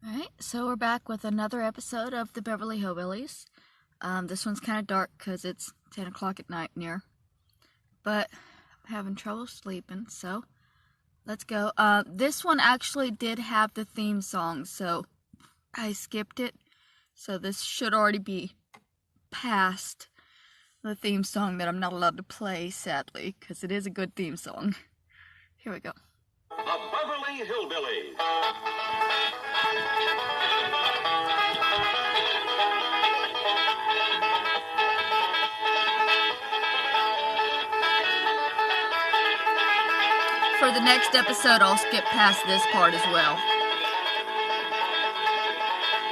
Alright, so we're back with another episode of the Beverly Hillbillies. This one's kind of dark because it's 10 o'clock at night near. But I'm having trouble sleeping, so let's go. This one actually did have the theme song, so I skipped it. So this should already be past the theme song that I'm not allowed to play, sadly, because it is a good theme song. Here we go. The Beverly Hillbillies. For the next episode, I'll skip past this part as well,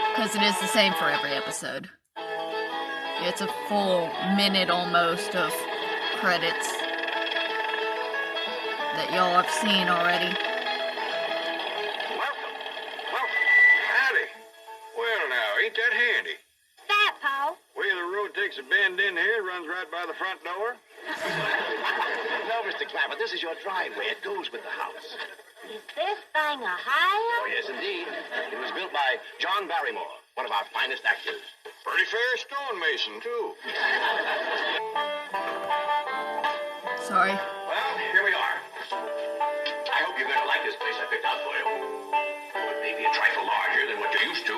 because it is the same for every episode. It's a full minute almost of credits that y'all have seen already. Welcome. Howdy. Well now, ain't that handy? That, Paul. Way the road takes a bend in here, runs right by the front door. No, Mr. Clapper, this is your driveway. It goes with the house. Is this thing a high? Oh, yes, indeed. It was built by John Barrymore, one of our finest actors. Pretty fair stonemason, too. Sorry. Well, here we are. I hope you're going to like this place I picked out for you. It may be a trifle larger than what you're used to,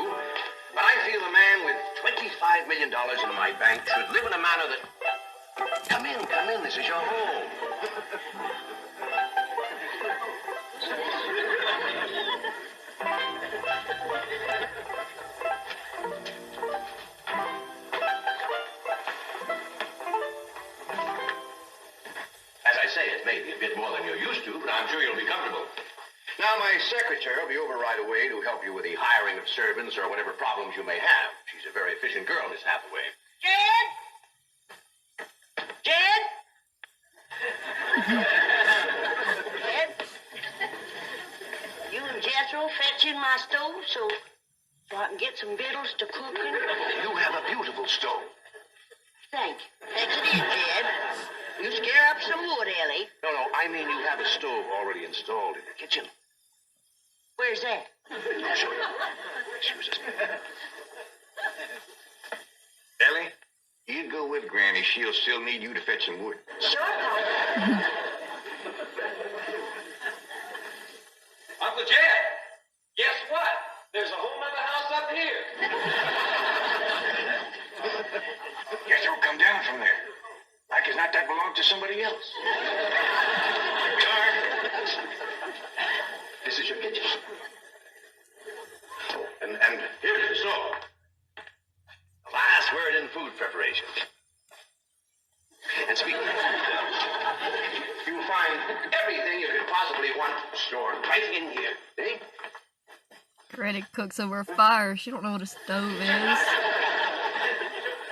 but I feel a man with $25 million in my bank should live in a manner that... Come in, this is your home. As I say, it may be a bit more than you're used to, but I'm sure you'll be comfortable. Now, my secretary will be over right away to help you with the hiring of servants or whatever problems you may have. She's a very efficient girl, Miss Hathaway. Jed? Jed? Jed? You and Jethro fetching my stove so I can get some victuals to cooking? You have a beautiful stove. Thank you. Fetch it in, Jed. You scare up some wood, Ellie. No, I mean you have a stove already installed in the kitchen. Where's that? I'll show you. Excuse us. Ellie, you go with Granny. She'll still need you to fetch some wood. Sure, Paul. Uncle Jed, guess what? There's a whole other house up here. Guess you'll come down from there. Like as not, that belonged to somebody else. Here we are. This is your kitchen. And here's the stove. The last word in food preparation. And speaking of food, you'll find everything you could possibly want stored right in here. See? Granny cooks over a fire. She don't know what a stove is.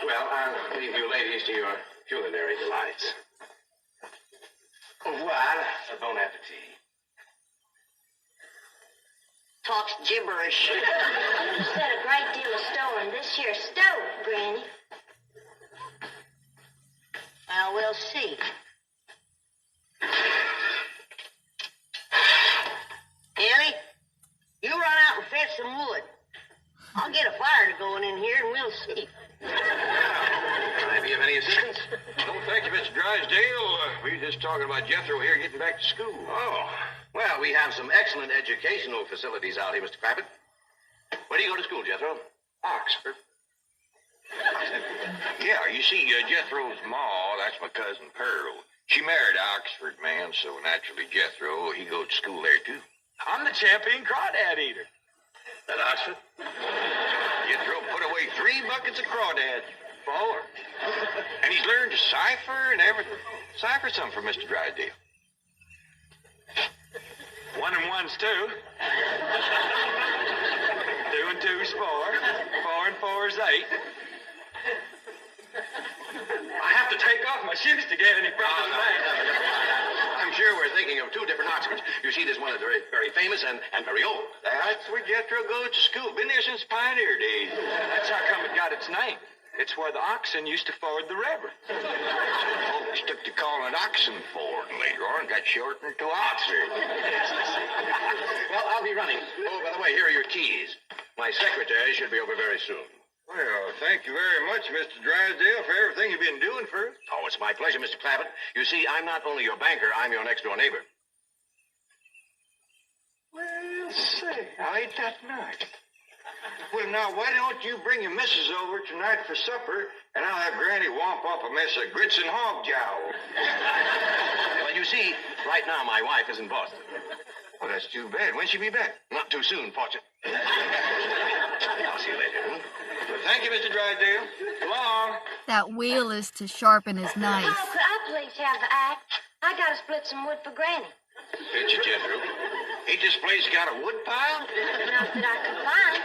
Well, I'll leave you ladies to your culinary delights. Au revoir. Bon appetit. Talks gibberish. You said a great deal of storing this here stove, Granny. Well, we'll see. Ellie, you run out and fetch some wood. I'll get a fire going in here and we'll see. Can I be of any assistance? Oh, thank you, Mr. Drysdale. We were just talking about Jethro here getting back to school. Oh, well, we have some excellent educational facilities out here, Mr. Crabbit. Where do you go to school, Jethro? Oxford. Yeah, you see, Jethro's ma, that's my cousin Pearl. She married an Oxford man, so naturally Jethro, he goes to school there, too. I'm the champion crawdad eater. At Oxford? Jethro put away 3 buckets of crawdads. 4. And he's learned to cipher and everything. Cipher some for Mr. Drysdale. 1 and 1's 2. 2 and 2's 4. 4 and 4's 8. I have to take off my shoes to get any further than that. I'm sure we're thinking of 2 different Oxfords. You see, this one is very, very famous and very old. That's where Jethro goes to school. Been there since pioneer days. That's how come it got its name. It's where the oxen used to ford the river. Folks took to calling it oxen ford, and later on got shortened to Oxford. Well, I'll be running. Oh, by the way, here are your keys. My secretary should be over very soon. Well, thank you very much, Mr. Drysdale, for everything you've been doing for us. Oh, it's my pleasure, Mr. Clappett. You see, I'm not only your banker, I'm your next-door neighbor. Well, say, ain't that nice? Well, now, why don't you bring your missus over tonight for supper, and I'll have Granny womp up a mess of grits and hog jowl. Well, you see, right now my wife is in Boston. Well, that's too bad. When'll she be back? Not too soon, fortunately. I'll see you later. Well, thank you, Mr. Drysdale. So long. That wheel is to sharpen his knife. Oh, could I please have the axe? I gotta split some wood for Granny. Fetch it, Jethro. Ain't this place got a wood pile? Not that I could find.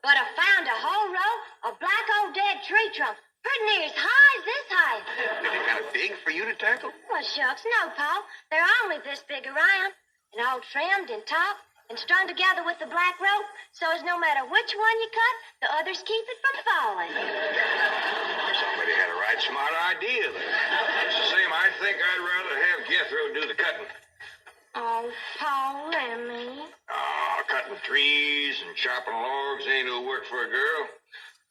But I found a whole row of black old dead tree trunks, pretty near as high as this height. Are they kind of big for you to tackle? Well, shucks, no, Pa. They're only this big around, and all trimmed and topped and strung together with the black rope, so as no matter which one you cut, the others keep it from falling. Somebody had a right smart idea there. Just the same, I think I'd rather have Jethro do the cutting. Oh, Pa, Lemmy. Oh, cutting trees and chopping logs ain't no work for a girl.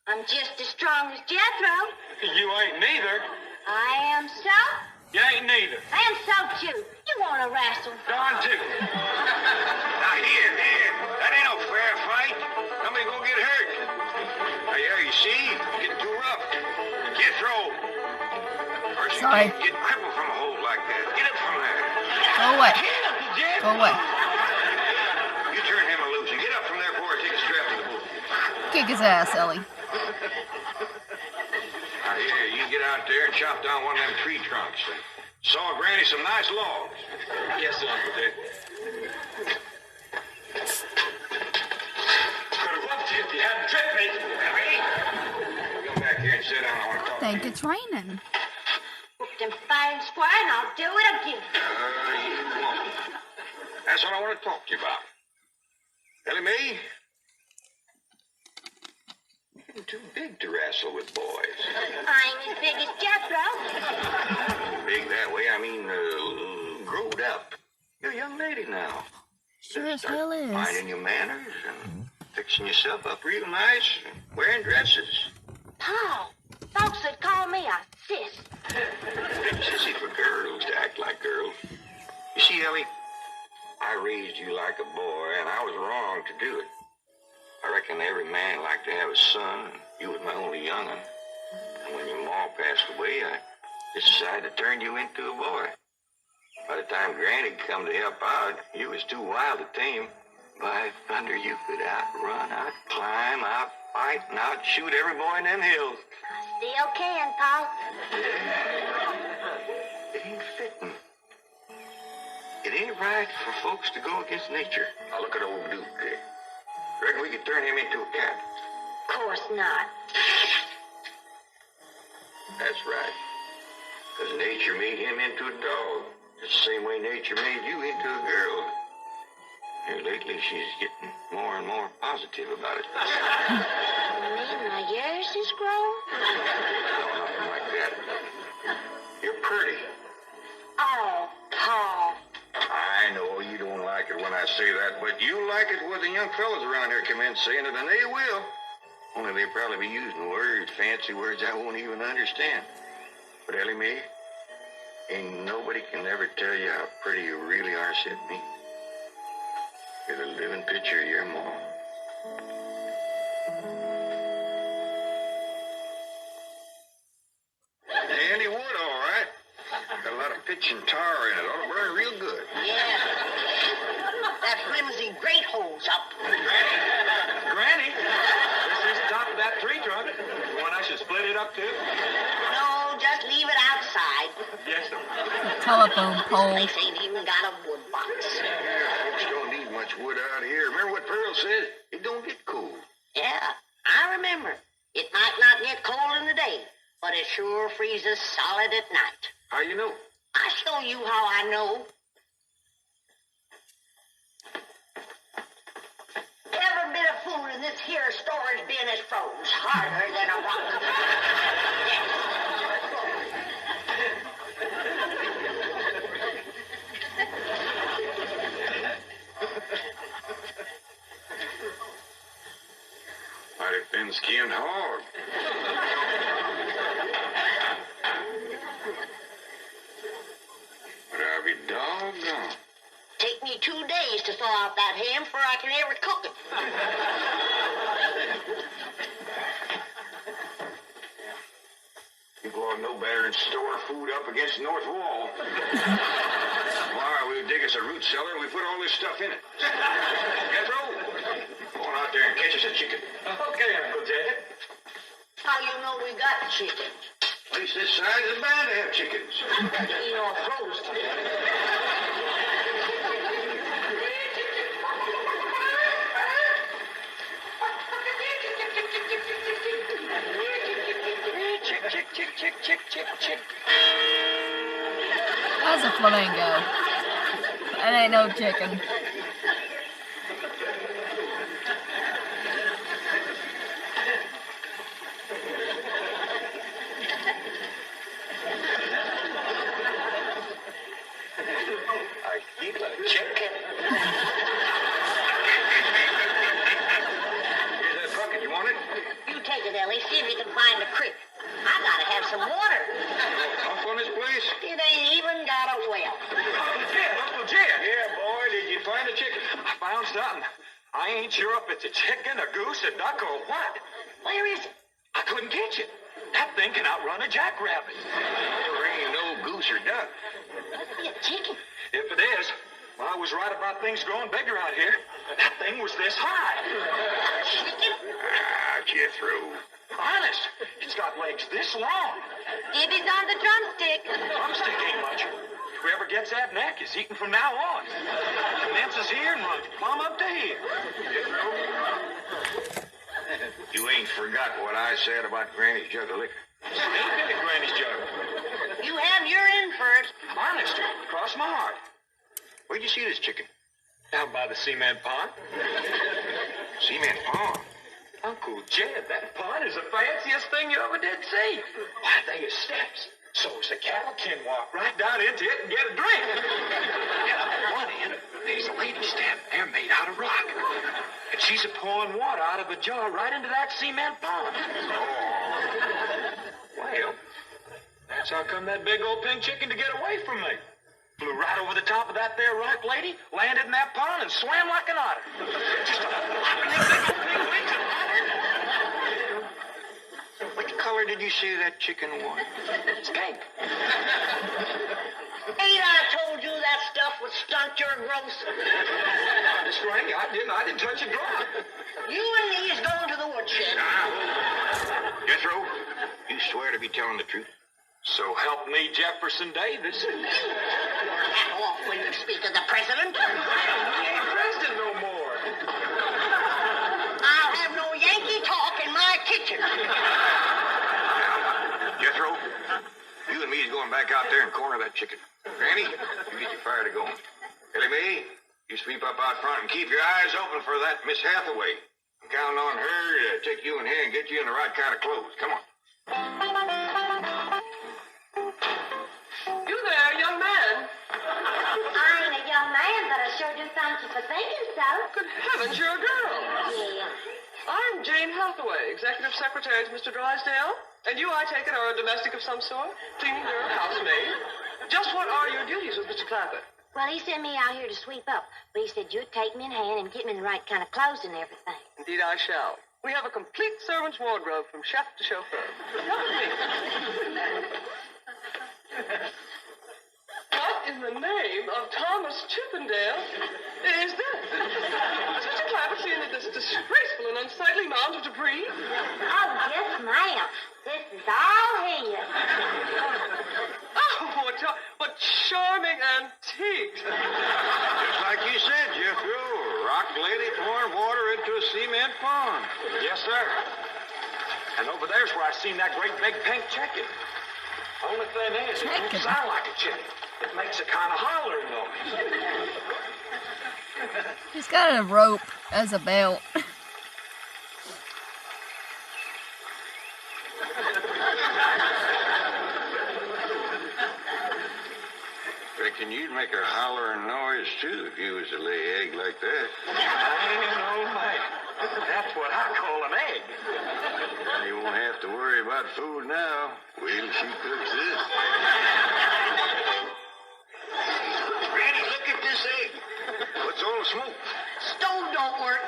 I'm just as strong as Jethro. You ain't neither. I am so. You ain't neither. And so, too. You want to wrestle? Darn too. Now, here. That ain't no fair fight. Somebody gonna get hurt. Now, yeah, you see? Getting too rough. Jethro. Person Sorry. can't get crippled from a hole like that. Get up from there. Go away. Go away. You turn him loose and get up from there before I take a strap to the boot. Kick his ass, Ellie. Now, here, you get out there and chop down one of them tree trunks. And saw Granny some nice logs. Yes, sir, Uncle Dick. Could have whooped you if you hadn't tripped me. Come back here and sit down. I want to talk. Think it's raining. Whooped him fair and square, and I'll do it again. Come on. That's what I want to talk to you about. Ellie Mae, you're getting too big to wrestle with boys. I ain't as big as Jethro. Big that way, I mean, growed up. You're a young lady now. Sure as hell is. Minding your manners and fixing yourself up real nice and wearing dresses. Pa, folks would call me a sis. Big sissy for girls to act like girls. You see, Ellie, I raised you like a boy, and I was wrong to do it. I reckon every man liked to have a son, and you was my only young'un. And when your ma passed away, I just decided to turn you into a boy. By the time Granny come to help out, you was too wild to tame. By thunder, you could outrun, outclimb, outfight, and outshoot every boy in them hills. I still can, Pa. It ain't fitting. It ain't right for folks to go against nature. Now look at old Duke there. Reckon we could turn him into a cat. Of course not. That's right. Because nature made him into a dog. Just the same way nature made you into a girl. Here lately, she's getting more and more positive about it. You mean my years has grown? No, nothing like that. You're pretty. Oh, Pa. I know you don't like it when I say that, but you like it when the young fellas around here come in saying it, and they will. Only they'll probably be using words, fancy words I won't even understand. But Ellie Mae, ain't nobody can ever tell you how pretty you really are, except me. You're the living picture of your mom. Handy wood, all right. Got a lot of pitch and tar in it. Ought to burn real good. Yeah. That flimsy grate holds up. Granny, this is the top of that tree trunk. You want I should split it up too? No, just leave it outside. Yes, sir. Telephone pole. Place ain't even got a wood box. Folks don't need much wood out here. Remember what Pearl said? It don't get cold. Yeah, I remember. It might not get cold in the day, but it sure freezes solid at night. How you know? I'll show you how I know. Every bit of food in this here storage bin is froze harder than a rock. skinned hog. But I'll be doggone. Take me 2 days to thaw out that ham before I can ever cook it. People ought to know better than store food up against the north wall. Tomorrow we'll dig us a root cellar and we put all this stuff in it. Jethro, go on out there and catch us a chicken. Okay, Uncle Jed. How you know we got chicken? Place this size is bound to have chickens. You know, frozen. Chick. That's a flamingo. That ain't no chicken. I keep a chicken. Here's that bucket. You want it? You take it, Ellie. See if you can find the creek. I gotta have some water. Pump on this place? It ain't even got a well. Uncle Jed. Yeah, boy. Did you find a chicken? I found something. I ain't sure if it's a chicken, a goose, a duck, or what. Where is it? I couldn't catch it. That thing can outrun a jackrabbit. There ain't no goose or duck. Must be a chicken. If it is, well, I was right about things growing bigger out here. That thing was this high. Chicken? Ah, Jethro. Honest, it's got legs this long. If he's on the drumstick. Drumstick ain't much. Whoever gets that neck is eating from now on. Commences here and runs plumb up to here. You ain't forgot what I said about Granny's jug of liquor. Ain't been at Granny's jug. You have your in first. Honest, cross my heart. Where'd you see this chicken? Down by the cement pond. Cement pond. Uncle Jed, that pond is the fanciest thing you ever did see. Why, they are steps. So's the cattle can walk right down into it and get a drink. And up at one end, there's a lady step. They're made out of rock. And she's a pouring water out of a jar right into that cement pond. Well, that's how come that big old pink chicken to get away from me. Flew right over the top of that there rock lady, landed in that pond, and swam like an otter. Just a flopping big old pink wings and What color did you say that chicken was? it's pink. Ain't I told you that stuff would stunt your growth? Miss Granny, I didn't touch a drop. You and me is going to the woodshed. Jethro, you swear to be telling the truth? So help me, Jefferson Davis. Your hat off when you speak of the president. He ain't president no more. I'll have no Yankee talk in my kitchen. Jethro, you and me is going back out there and corner that chicken. Granny, you get your fire to going. Ellie Mae, you sweep up out front and keep your eyes open for that Miss Hathaway. I'm counting on her to take you in here and get you in the right kind of clothes. Come on. You there, young man? I ain't a young man, but I sure do thank you for thinking so. Good heavens, you're a girl. Yeah. I'm Jane Hathaway, executive secretary to Mr. Drysdale. And you, I take it, are a domestic of some sort? Cleaning your housemaid? Just what are your duties with Mr. Clapper? Well, he sent me out here to sweep up, but he said you'd take me in hand and get me in the right kind of clothes and everything. Indeed, I shall. We have a complete servant's wardrobe from chef to chauffeur. Come with me. What in the name of Thomas Chippendale is this? Has Mr. Clapper seen this disgraceful and unsightly mound of debris? Oh, yes, ma'am. This is all his. Oh, what charming antiques. Just like you said, Jethro. Rock lady pouring water into a cement pond. Yes, sir. And over there's where I seen that great big pink chicken. Only thing is, it don't Chicken? sound like a chicken. It makes a kind of hollering noise. He's got a rope as a belt. Reckon you'd make a hollering noise, too, if you was to lay egg like that. I ain't no man. That's what I call an egg. Well, you won't have to worry about food now. Wait till she cooks this. Granny, look at this egg. What's all the smoke? Stove don't work.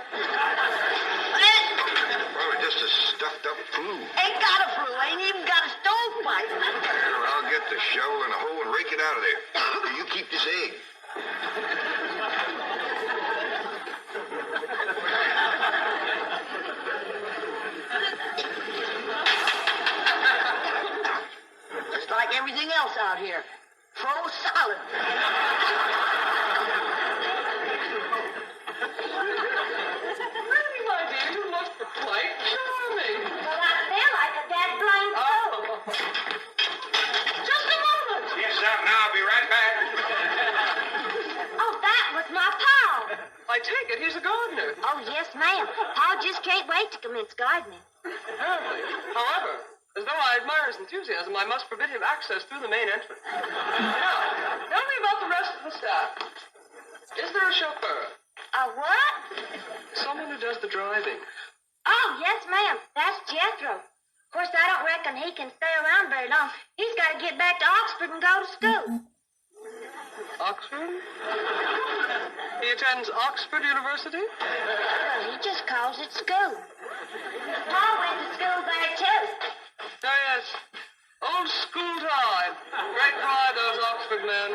Probably just a stuffed up flue. Ain't got a flue. Ain't even got a stovepipe. Well, I'll get the shovel and a hoe and rake it out of there. You keep this egg. Just like everything else out here. Froze solid. Really, my dear, you look quite charming. Well, I feel like a dead blind Oh. Just a moment. Yes, sir. Now I'll be right back. Oh, that was my Pa. I take it he's a gardener. Oh, yes, ma'am. Pa just can't wait to commence gardening. Apparently. However, as though I admire his enthusiasm, I must forbid him access through the main entrance. Now, tell me about the rest of the staff. Is there a chauffeur? A what? Someone who does the driving. Oh, yes, ma'am. That's Jethro. Of course, I don't reckon he can stay around very long. He's got to get back to Oxford and go to school. Oxford? He attends Oxford University? Well, he just calls it school. Pa went to school there, too. Oh, yes. Old school time. Great pride, those Oxford men.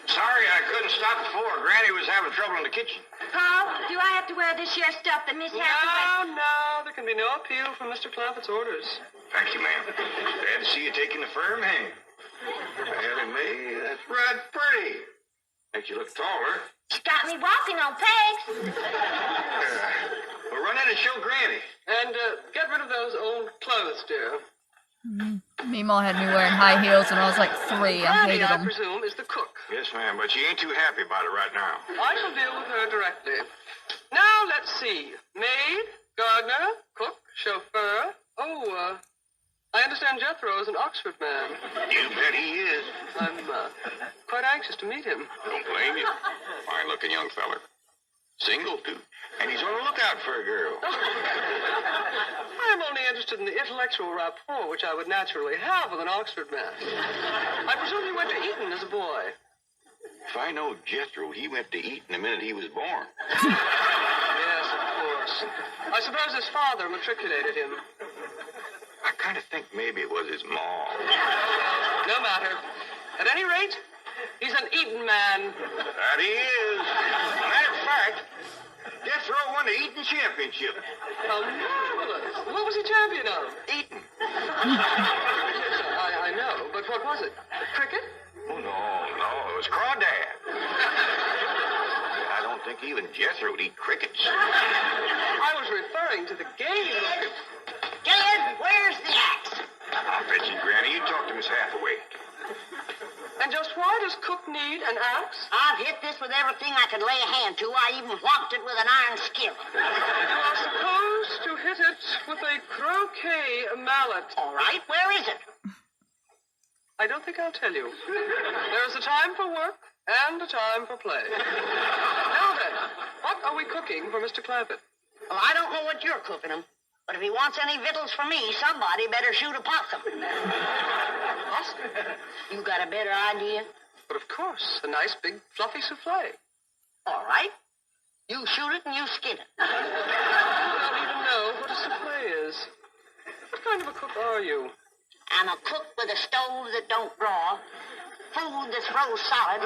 Sorry I couldn't stop before. Granny was having trouble in the kitchen. Pa, do I have to wear this here stuff that Miss Hathaway... No, there can be no appeal from Mr. Clampet's orders. Thank you, ma'am. Glad to see you taking the firm hand. Ellie Mae, that's right pretty. Makes you look taller. She got me walking on pegs. Well, run in and show Granny. And get rid of those old clothes, dear. Meemaw had me wearing high heels when I was like 3. I Granny, hated I them. presume, is the cook. Yes, ma'am, but she ain't too happy about it right now. I shall deal with her directly. Now, let's see. Maid, gardener, cook, chauffeur. Oh, I understand Jethro is an Oxford man. You bet he is. I'm quite anxious to meet him. Don't blame you. Fine-looking young feller. Single, too. And he's on the lookout for a girl. I'm only interested in the intellectual rapport which I would naturally have with an Oxford man. I presume you went to Eton as a boy. If I know Jethro, he went to Eton the minute he was born. Yes, of course. I suppose his father matriculated him. I kind of think maybe it was his mom. No matter. At any rate, he's an Eton man. That he is. Matter of fact, Jethro won the Eton championship. How marvelous. What was he champion of? Eton. I know, but what was it? Cricket? Oh, no, it was crawdad. I don't think even Jethro would eat crickets. I was referring to the game. Dad, where's the axe? I bet you, Granny, you talk to Miss Hathaway. And just why does Cook need an axe? I've hit this with everything I could lay a hand to. I even whopped it with an iron skillet. You are supposed to hit it with a croquet mallet. All right, where is it? I don't think I'll tell you. There is a time for work and a time for play. Now then, what are we cooking for Mr. Clampett? Well, I don't know what you're cooking him, but if he wants any victuals from me, somebody better shoot a possum. Oscar? You got a better idea? But of course, a nice big fluffy souffle. All right. You shoot it and you skin it. I don't even know what a souffle is. What kind of a cook are you? I'm a cook with a stove that don't draw, food that's froze solid,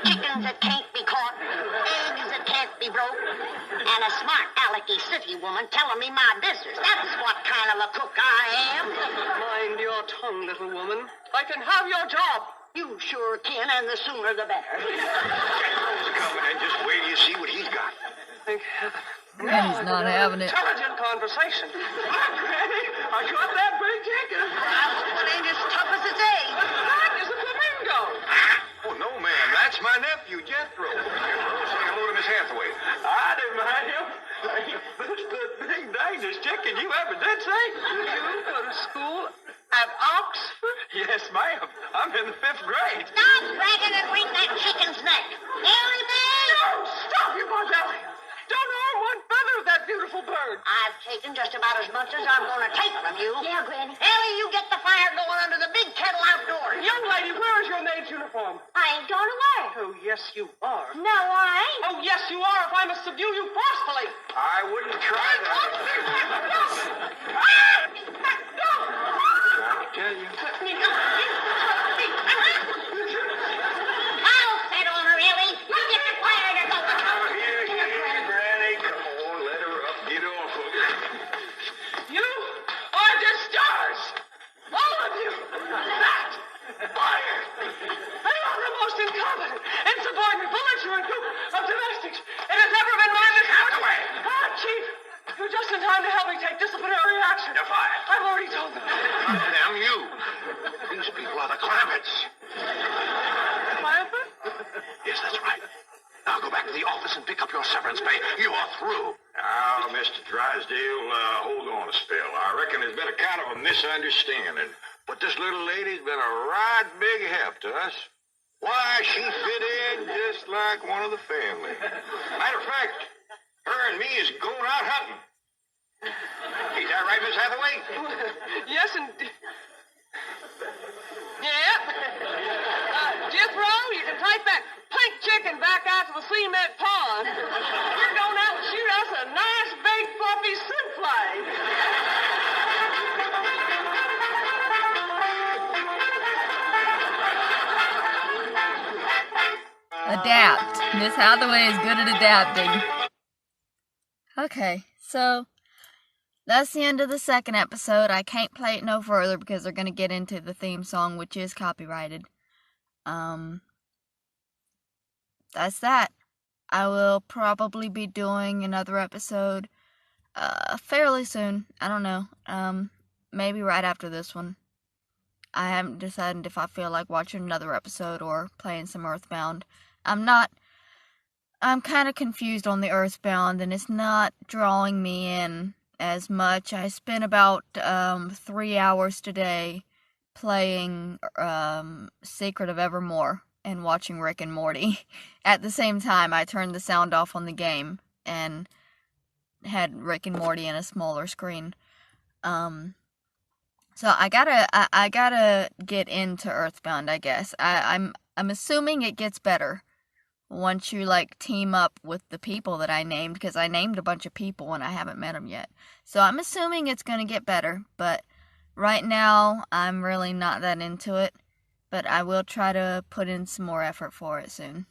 chickens that can't be caught, eggs that can't be broke, and a smart alecky city woman telling me my business. That's what kind of a cook I am. Mind your tongue, little woman. I can have your job. You sure can, and the sooner the better. Jethro's coming, and just wait till you see what he's got. Thank heaven. Granny's not having it. Intelligent conversation. Granny, I got that big chicken. It ain't as tough as its egg. That is a flamingo. Oh, no, ma'am. That's my nephew, Jethro. Jethro, say hello to Miss Hathaway. I didn't mind him. That's the big dangest chicken you ever did see. You go to school at Oxford? Yes, ma'am. I'm in the 5th grade. Stop dragging and wring that chicken's neck. Ellie Mae! No, stop, you Ellie. Don't harm one feather just about as much as I'm going to take from you. Yeah, Granny. Ellie, you get the fire going under the big kettle outdoors. Young lady, where is your maid's uniform? I ain't going to work. Oh, yes, you are. No, I ain't. Oh, yes, you are, if I must subdue you forcefully. I wouldn't try that. I tell you. I'll set on her, Ellie. You get the fire to go. Here, Granny. Come on, let her up. Get off of her. You are discharged. All of you. That fire. And you are the most incompetent, insubordinate, belligerent group of domestics it has ever been my misfortune. Ah, Chief, you're just in time to help me take disciplinary action. You're fired. I've already told them. Damn you. These people are the Clampetts. Clampett? Yes, that's right. Now go back to the office and pick up your severance pay. You are through. Now, Mr. Drysdale, hold on a spell. I reckon there's been a kind of a misunderstanding. But this little lady's been a right big help to us. Why, she fit in just like one of the family. Matter of fact, her and me is going out hunting. Ain't that right, Miss Hathaway? Yes, and... Yeah. Jethro, you can take that pink chicken back out to the cement pond. We're going out and shoot us a nice, big, fluffy soup flag. Adapt. Miss Hathaway is good at adapting. Okay, so that's the end of the second episode. I can't play it no further because they're going to get into the theme song, which is copyrighted. That's that. I will probably be doing another episode fairly soon. I don't know. Maybe right after this one. I haven't decided if I feel like watching another episode or playing some Earthbound. I'm kind of confused on the Earthbound, and it's not drawing me in as much. I spent about 3 hours today playing Secret of Evermore and watching Rick and Morty. At the same time, I turned the sound off on the game and had Rick and Morty in a smaller screen. So I gotta get into Earthbound, I guess. I'm assuming it gets better once you like team up with the people that I named, because I named a bunch of people and I haven't met them yet. So I'm assuming it's gonna get better, but right now I'm really not that into it. But I will try to put in some more effort for it soon.